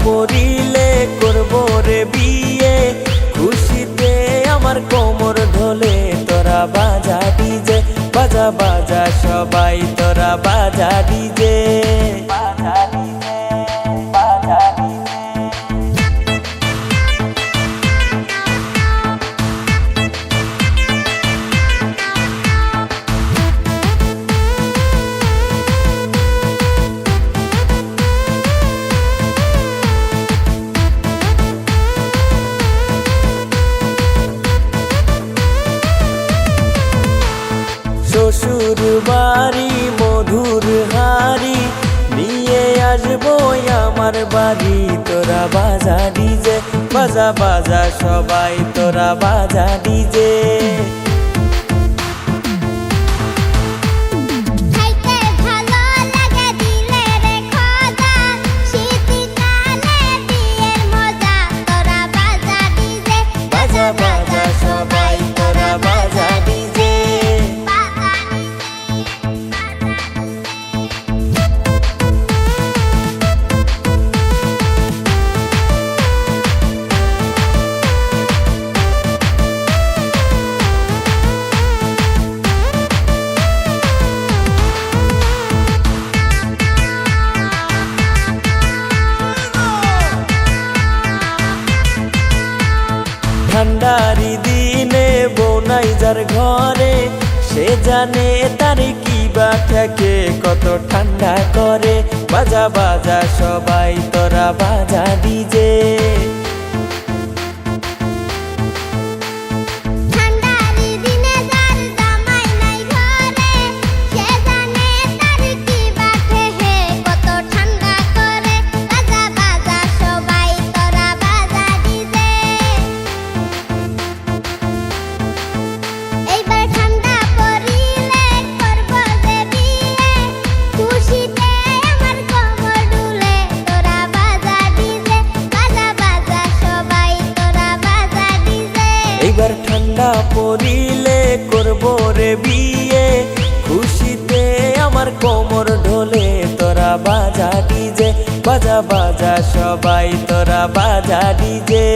পড়িলে করব রে বিয়ে, খুশিতে আমার কোমর ঢোলে। তোরা বাজা ডিজে, বাজা বাজা সবাই তোরা বাজা ডিজে। শ্বশুর বাড়ি মধুর হাড়ি নিয়ে আসবো আমার বাড়ি। তোরা বাজা ডিজে, বাজা বাজা সবাই তোরা বাজা ডিজে। বাজা সবাই তোরা বাজা ডিজে। ঠান্ডারি দিনে বনাই যার ঘরে, সে জানে তার কি বা থাকে কত ঠান্ডা করে। বাজা বাজা সবাই তোরা বাজা ডিজে। এইবার ঠান্ডা পড়িলে করব রে বিয়ে, খুশিতে আমার কোমর ঢোলে। তোরা বাজা ডিজে, বাজা বাজা সবাই তোরা বাজা ডিজে।